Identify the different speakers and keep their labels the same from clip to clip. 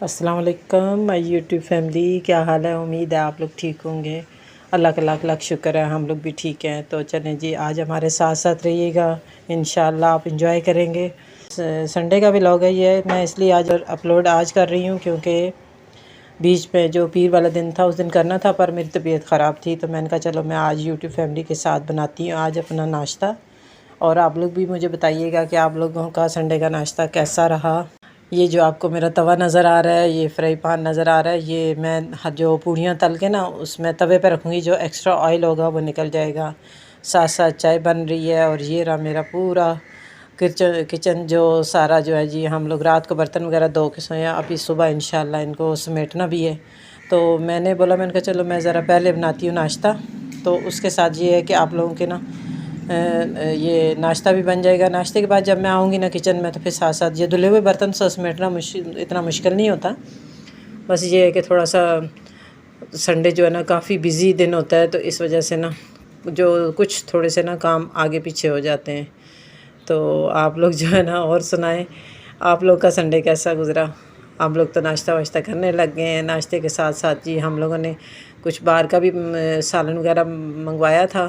Speaker 1: अस्सलाम वालेकुम my YouTube family, क्या हाल है। उम्मीद है आप लोग ठीक होंगे। अल्लाह का लाख लाख शुक्र है, हम लोग भी ठीक हैं। तो चलें जी, आज हमारे साथ साथ रहिएगा, इंशाल्लाह आप इंजॉय करेंगे। संडे का व्लॉग है ये, मैं इसलिए आज अपलोड आज कर रही हूँ क्योंकि बीच पे जो पीर वाला दिन था उस दिन करना था, पर मेरी तबीयत ख़राब थी तो मैंने कहा चलो मैं आज यूट्यूब फैमिली के साथ बनाती हूँ आज अपना नाश्ता। और आप लोग भी मुझे बताइएगा कि आप लोगों का संडे का नाश्ता कैसा रहा। ये जो आपको मेरा तवा नज़र आ रहा है, ये फ्राई पैन नज़र आ रहा है, ये मैं जो पूड़ियाँ तल के ना उसमें तवे पे रखूँगी, जो एक्स्ट्रा ऑयल होगा वो निकल जाएगा। साथ साथ चाय बन रही है और ये रहा मेरा पूरा किचन जो सारा जो है जी। हम लोग रात को बर्तन वगैरह धो के सोए, अभी सुबह इंशाल्लाह इनको समेटना भी है। तो मैंने बोला, मैंने कहा चलो मैं ज़रा पहले बनाती हूँ नाश्ता, तो उसके साथ ये है कि आप लोगों के ना ये नाश्ता भी बन जाएगा। नाश्ते के बाद जब मैं आऊँगी ना किचन में तो फिर साथ साथ ये धुले हुए बर्तन से समेटना इतना मुश्किल नहीं होता। बस ये है कि थोड़ा सा संडे जो है ना काफ़ी बिज़ी दिन होता है, तो इस वजह से ना जो कुछ थोड़े से ना काम आगे पीछे हो जाते हैं। तो आप लोग जो है ना और सुनाएं, आप लोग का संडे कैसा गुज़रा। आप लोग तो नाश्ता वाश्ता करने लग गए हैं। नाश्ते के साथ साथ जी हम लोगों ने कुछ बाहर का भी सालन वगैरह मंगवाया था,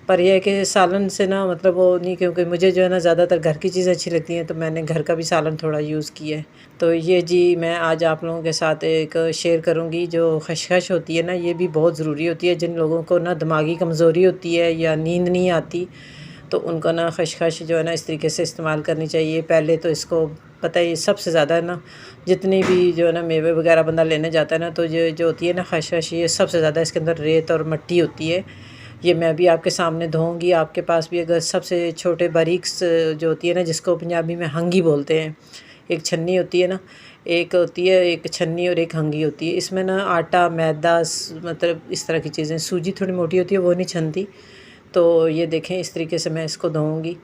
Speaker 1: पर यह है कि सालन से ना मतलब वो नहीं, क्योंकि मुझे जो है ना ज़्यादातर घर की चीज़ें अच्छी लगती हैं, तो मैंने घर का भी सालन थोड़ा यूज़ किया है। तो ये जी मैं आज आप लोगों के साथ एक शेयर करूँगी, जो खशखश होती है ना ये भी बहुत ज़रूरी होती है। जिन लोगों को ना दिमागी कमज़ोरी होती है या नींद नहीं आती, तो उनको ना खशखश जो है ना इस तरीके से इस्तेमाल करनी चाहिए। पहले तो इसको पता है, सबसे ज़्यादा ना जितनी भी जो है ना मेवे वगैरह बंदा लेने जाता है ना, तो ये जो होती है ना खशखश, ये सबसे ज़्यादा इसके अंदर रेत और मिट्टी होती है। ये मैं भी आपके सामने धोऊंगी। आपके पास भी अगर सबसे छोटे बारीक जो होती है ना, जिसको पंजाबी में हंगी बोलते हैं, एक छन्नी होती है ना, एक होती है एक छन्नी और एक हंगी होती है। इसमें ना आटा मैदा मतलब इस तरह की चीज़ें, सूजी थोड़ी मोटी होती है वो नहीं छनती। तो ये देखें इस तरीके से मैं इसको धोऊंगी।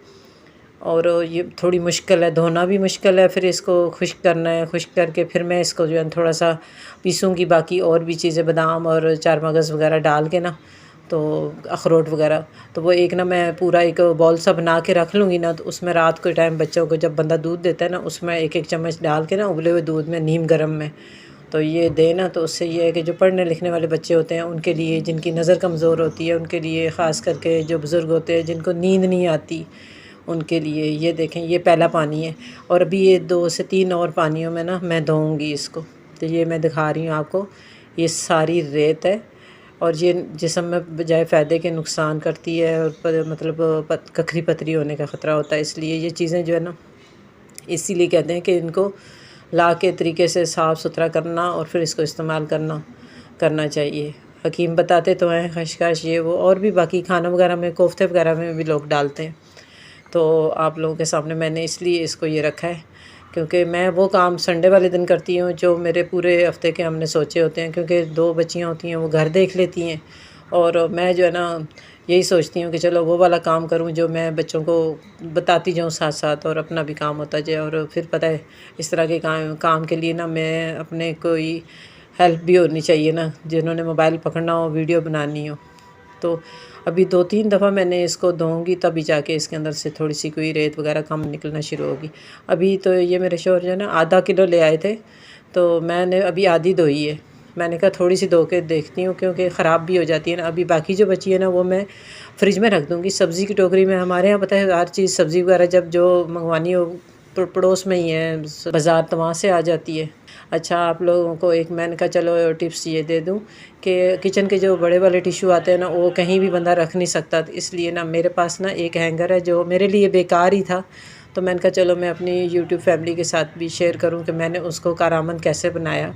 Speaker 1: और ये थोड़ी मुश्किल है, धोना भी मुश्किल है, फिर इसको खुश्क करना है। खुश्क करके फिर मैं इसको जो है थोड़ा सा पीसूँगी, बाकी और भी चीज़ें बादाम और चार मगज़ वगैरह डाल के ना, तो अखरोट वगैरह, तो वो एक ना मैं पूरा एक बॉल सा बना के रख लूँगी ना। तो उसमें रात के टाइम बच्चों को जब बंदा दूध देता है ना, उसमें एक एक चम्मच डाल के ना उबले हुए दूध में नीम गर्म में तो ये देना। तो उससे ये है कि जो पढ़ने लिखने वाले बच्चे होते हैं उनके लिए, जिनकी नज़र कमज़ोर होती है उनके लिए, ख़ास करके जो बुज़ुर्ग होते हैं जिनको नींद नहीं आती, उनके लिए। ये देखें ये पहला पानी है, और अभी ये 2 से 3 और पानियों में ना मैं धोऊँगी इसको। तो ये मैं दिखा रही हूँ आपको, ये सारी रेत है और ये जिस्म में बजाय फ़ायदे के नुकसान करती है, और मतलब कखरी पतरी होने का ख़तरा होता है। इसलिए ये चीज़ें जो है ना, इसीलिए कहते हैं कि इनको ला के तरीके से साफ़ सुथरा करना और फिर इसको इस्तेमाल करना चाहिए। हकीम बताते तो हैं खशखश ये वो, और भी बाकी खाना वगैरह में, कोफ्ते वगैरह में भी लोग डालते हैं। तो आप लोगों के सामने मैंने इसलिए इसको ये रखा है, क्योंकि मैं वो काम संडे वाले दिन करती हूँ जो मेरे पूरे हफ्ते के हमने सोचे होते हैं। क्योंकि 2 बच्चियाँ होती हैं, वो घर देख लेती हैं, और मैं जो है ना यही सोचती हूँ कि चलो वो वाला काम करूँ जो मैं बच्चों को बताती जाऊँ साथ साथ, और अपना भी काम होता जाए। और फिर पता है इस तरह के काम के लिए ना मैं अपने कोई हेल्प भी होनी चाहिए ना, जिन्होंने मोबाइल पकड़ना हो, वीडियो बनानी हो। तो अभी 2-3 दफ़ा मैंने इसको धोऊंगी, तभी जाके इसके अंदर से थोड़ी सी कोई रेत वगैरह कम निकलना शुरू होगी। अभी तो ये मेरे शौहर जो है ना आधा किलो ले आए थे, तो मैंने अभी आधी धोई है। मैंने कहा थोड़ी सी धो के देखती हूँ, क्योंकि ख़राब भी हो जाती है ना। अभी बाकी जो बची है ना वो मैं फ्रिज में रख दूँगी, सब्ज़ी की टोकरी में। हमारे यहाँ पता है हर चीज़ सब्ज़ी वगैरह जब जो मंगवानी हो पड़ोस में ही है बाज़ार, तो वहाँ से आ जाती है। अच्छा, आप लोगों को एक मैंने कहा चलो टिप्स ये दे दूँ कि किचन के जो बड़े वाले टिश्यू आते हैं ना, वो कहीं भी बंदा रख नहीं सकता। तो इसलिए ना मेरे पास ना एक हैंगर है जो मेरे लिए बेकार ही था, तो मैंने कहा चलो मैं अपनी यूट्यूब फैमिली के साथ भी शेयर करूं कि मैंने उसको कारआमद कैसे बनाया।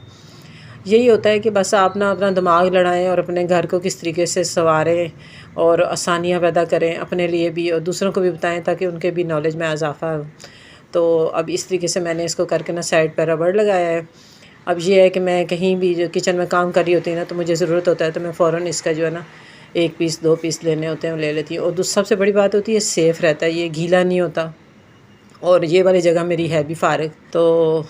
Speaker 1: यही होता है कि बस आप ना अपना दिमाग लड़ाएं और अपने घर को किस तरीके से संवारें और आसानियाँ पैदा करें अपने लिए भी, और दूसरों को भी बताएं ताकि उनके भी नॉलेज में इजाफ़ा हो। तो अब इस तरीके से मैंने इसको करके ना साइड पर रबड़ लगाया है। अब ये है कि मैं कहीं भी जो किचन में काम कर रही होती है ना, तो मुझे ज़रूरत होता है तो मैं फ़ौरन इसका जो है ना 1 पीस 2 पीस लेने होते हैं वो ले लेती हूँ। और सबसे बड़ी बात होती है सेफ़ रहता है, ये गीला नहीं होता, और ये वाली जगह मेरी है भी फ़ारिग। तो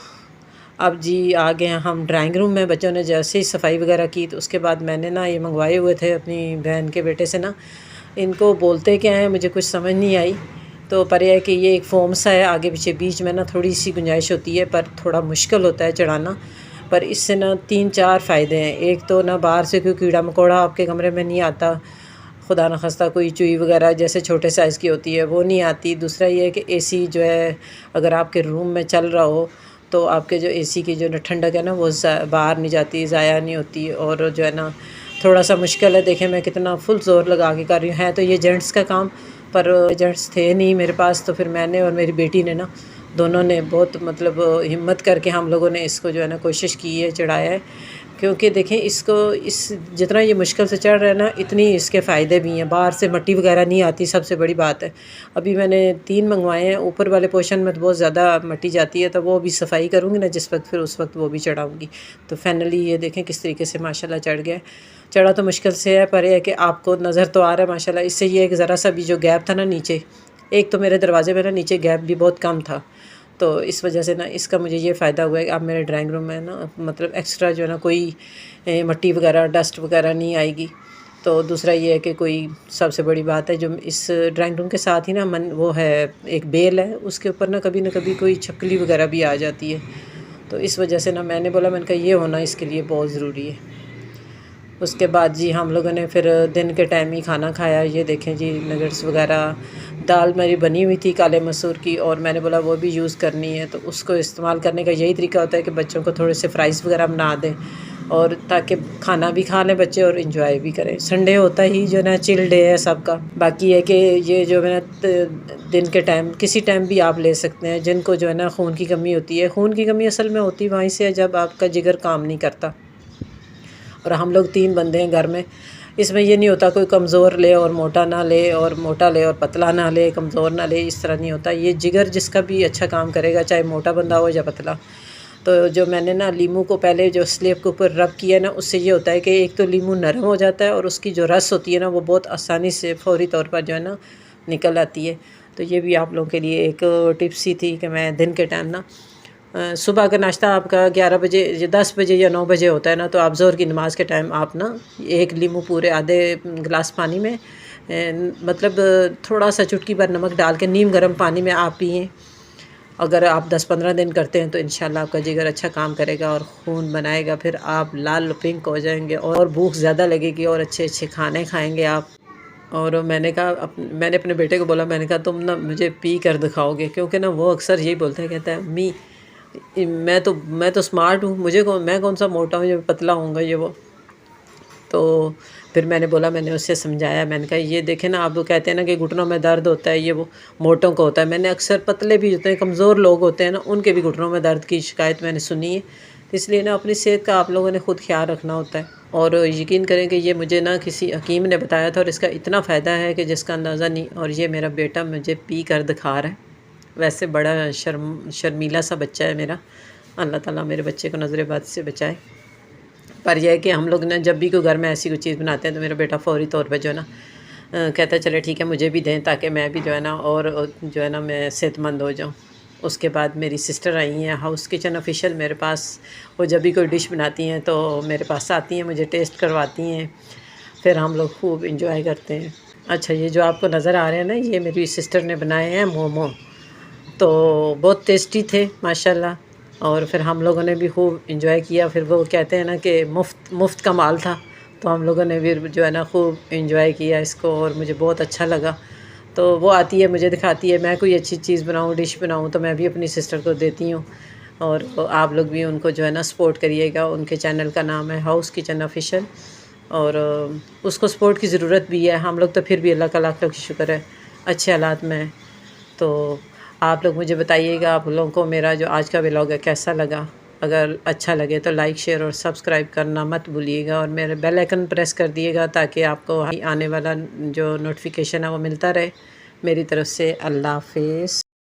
Speaker 1: अब जी आ गए हैं हम ड्राइंग रूम में। बच्चों ने जैसे ही सफाई वगैरह की, तो उसके बाद मैंने ना ये मंगवाए हुए थे अपनी बहन के बेटे से ना। इनको बोलते क्या हैं मुझे कुछ समझ नहीं आई, तो पर यह है कि ये एक फ़ोम सा है, आगे पीछे बीच में ना थोड़ी सी गुंजाइश होती है, पर थोड़ा मुश्किल होता है चढ़ाना। پر اس سے نا 3-4 فائدے ہیں۔ ایک تو نا باہر سے کوئی کیڑا مکوڑا آپ کے کمرے میں نہیں آتا، خدا نخواستہ کوئی چوئی وغیرہ جیسے چھوٹے سائز کی ہوتی ہے وہ نہیں آتی۔ دوسرا یہ ہے کہ اے سی جو ہے اگر آپ کے روم میں چل رہا ہو تو آپ کے جو اے سی کی جو ٹھنڈک ہے نا وہ باہر نہیں جاتی، ضائع نہیں ہوتی، اور جو ہے نا تھوڑا سا مشکل ہے۔ دیکھیں میں کتنا فل زور لگا کے کر رہی ہوں، ہے تو یہ جینٹس کا کام، پر جینٹس تھے نہیں میرے پاس، تو پھر میں نے اور میری بیٹی نے نا دونوں نے بہت مطلب ہمت کر کے ہم لوگوں نے اس کو جو ہے نا کوشش کی ہے، چڑھایا ہے، کیونکہ دیکھیں اس کو جتنا یہ مشکل سے چڑھ رہا ہے نا اتنی اس کے فائدے بھی ہیں۔ باہر سے مٹی وغیرہ نہیں آتی، سب سے بڑی بات ہے۔ ابھی میں نے 3 منگوائے ہیں، اوپر والے پورشن میں تو بہت زیادہ مٹی جاتی ہے، تو وہ بھی صفائی کروں گی نا جس وقت، پھر اس وقت وہ بھی چڑھاؤں گی۔ تو فائنلی یہ دیکھیں کس طریقے سے ماشاءاللہ چڑھ گیا ہے۔ چڑھا تو مشکل سے ہے، پر یہ ہے کہ آپ کو نظر تو آ رہا ہے ماشاءاللہ۔ اس سے یہ ایک ذرا سا بھی جو گیپ تھا نا نیچے، ایک تو میرے دروازے میں نا نیچے گیپ بھی بہت کم تھا، تو اس وجہ سے نا اس کا مجھے یہ فائدہ ہوا ہے کہ اب میرے ڈرائنگ روم میں نا مطلب ایکسٹرا جو ہے نا کوئی مٹی وغیرہ ڈسٹ وغیرہ نہیں آئے گی۔ تو دوسرا یہ ہے کہ کوئی سب سے بڑی بات ہے جو اس ڈرائنگ روم کے ساتھ ہی نا وہ ہے ایک بیل ہے، اس کے اوپر نا کبھی کوئی چھپکلی وغیرہ بھی آ جاتی ہے، تو اس وجہ سے نا میں نے بولا، میں نے کہا یہ ہونا اس کے لیے بہت ضروری ہے۔ اس کے بعد جی ہم لوگوں نے پھر دن کے ٹائم ہی کھانا کھایا۔ یہ دیکھیں جی نگٹس وغیرہ، دال میری بنی ہوئی تھی کالے مسور کی، اور میں نے بولا وہ بھی یوز کرنی ہے، تو اس کو استعمال کرنے کا یہی طریقہ ہوتا ہے کہ بچوں کو تھوڑے سے فرائز وغیرہ بنا دیں، اور تاکہ کھانا بھی کھا لیں بچے اور انجوائے بھی کریں۔ سنڈے ہوتا ہی جو ہے نا چل ڈے ہے سب کا۔ باقی ہے کہ یہ جو ہے نا دن کے ٹائم کسی ٹائم بھی آپ لے سکتے ہیں، جن کو جو ہے نا خون کی کمی ہوتی ہے۔ خون کی کمی اصل میں ہوتی وہیں سے ہے جب آپ کا جگر کام نہیں کرتا، اور ہم لوگ 3 بندے ہیں گھر میں۔ اس میں یہ نہیں ہوتا کوئی کمزور لے اور موٹا نہ لے، اور موٹا لے اور پتلا نہ لے، کمزور نہ لے، اس طرح نہیں ہوتا۔ یہ جگر جس کا بھی اچھا کام کرے گا، چاہے موٹا بندہ ہو یا پتلا۔ تو جو میں نے نا لیمو کو پہلے جو سلیب کے اوپر رب کیا نا، اس سے یہ ہوتا ہے کہ ایک تو لیمو نرم ہو جاتا ہے، اور اس کی جو رس ہوتی ہے نا وہ بہت آسانی سے فوری طور پر جو ہے نا نکل آتی ہے۔ تو یہ بھی آپ لوگوں کے لیے ایک ٹپس ہی تھی کہ میں دن کے ٹائم نا صبح کا ناشتہ آپ کا 11 بجے 10 بجے یا 9 بجے ہوتا ہے نا، تو آپ ظہر کی نماز کے ٹائم آپ نا ایک لیمو پورے آدھے گلاس پانی میں مطلب تھوڑا سا چٹکی بھر نمک ڈال کے نیم گرم پانی میں آپ پئیں۔ اگر آپ 10-15 دن کرتے ہیں تو انشاءاللہ آپ کا جگر اچھا کام کرے گا اور خون بنائے گا، پھر آپ لال پنک ہو جائیں گے اور بھوک زیادہ لگے گی، اور اچھے اچھے کھانے کھائیں گے آپ۔ اور میں نے کہا، میں نے اپنے بیٹے کو بولا، میں نے کہا تم نا مجھے پی کر دکھاؤ گے، کیونکہ نا وہ اکثر یہی بولتا ہے، کہتا ہے امی میں تو اسمارٹ ہوں، میں کون سا موٹا ہوں، یہ پتلا ہوں گا یہ وہ۔ تو پھر میں نے بولا، میں نے اسے سمجھایا، میں نے کہا یہ دیکھیں نا، آپ وہ کہتے ہیں نا کہ گھٹنوں میں درد ہوتا ہے، یہ وہ موٹوں کو ہوتا ہے۔ میں نے اکثر پتلے بھی ہوتے ہیں، کمزور لوگ ہوتے ہیں نا، ان کے بھی گھٹنوں میں درد کی شکایت میں نے سنی ہے۔ اس لیے نا اپنی صحت کا آپ لوگوں نے خود خیال رکھنا ہوتا ہے، اور یقین کریں کہ یہ مجھے نا کسی حکیم نے بتایا تھا، اور اس کا اتنا فائدہ ہے کہ جس کا اندازہ نہیں۔ اور یہ میرا بیٹا مجھے پی کر دکھا رہا ہے۔ ویسے بڑا شرمیلا سا بچہ ہے میرا، اللہ تعالیٰ میرے بچے کو نظر بد سے بچائے۔ پر یہ ہے کہ ہم لوگ نے جب بھی کوئی گھر میں ایسی کوئی چیز بناتے ہیں تو میرا بیٹا فوری طور پہ جو ہے نا کہتا ہے چلے ٹھیک ہے مجھے بھی دیں، تاکہ میں بھی جو ہے نا اور جو ہے نا میں صحت مند ہو جاؤں۔ اس کے بعد میری سسٹر آئی ہیں ہاؤس کچن آفیشیل میرے پاس، وہ جب بھی کوئی ڈش بناتی ہیں تو میرے پاس آتی ہیں، مجھے ٹیسٹ کرواتی ہیں، پھر ہم لوگ خوب انجوائے کرتے ہیں۔ اچھا، یہ جو آپ کو نظر آ رہے ہیں نا، یہ میری سسٹر نے بنائے ہیں مومو، تو بہت ٹیسٹی تھے ماشاءاللہ، اور پھر ہم لوگوں نے بھی خوب انجوائے کیا۔ پھر وہ کہتے ہیں نا کہ مفت کا مال تھا، تو ہم لوگوں نے بھی جو ہے نا خوب انجوائے کیا اس کو، اور مجھے بہت اچھا لگا۔ تو وہ آتی ہے مجھے دکھاتی ہے، میں کوئی اچھی چیز بناؤں، ڈش بناؤں، تو میں بھی اپنی سسٹر کو دیتی ہوں، اور آپ لوگ بھی ان کو جو ہے نا سپورٹ کریے گا۔ ان کے چینل کا نام ہے ہاؤس کچن آفیشیل، اور اس کو سپورٹ کی ضرورت بھی ہے۔ ہم لوگ تو پھر بھی اللہ کا لاکھ لاکھ شکر ہے اچھے حالات میں ہیں۔ تو آپ لوگ مجھے بتائیے گا آپ لوگوں کو میرا جو آج کا ولاگ ہے کیسا لگا۔ اگر اچھا لگے تو لائک شیئر اور سبسکرائب کرنا مت بھولیے گا، اور میرے بیل آئیکن پریس کر دیے گا تاکہ آپ کو آنے والا جو نوٹیفیکیشن ہے وہ ملتا رہے۔ میری طرف سے اللہ حافظ۔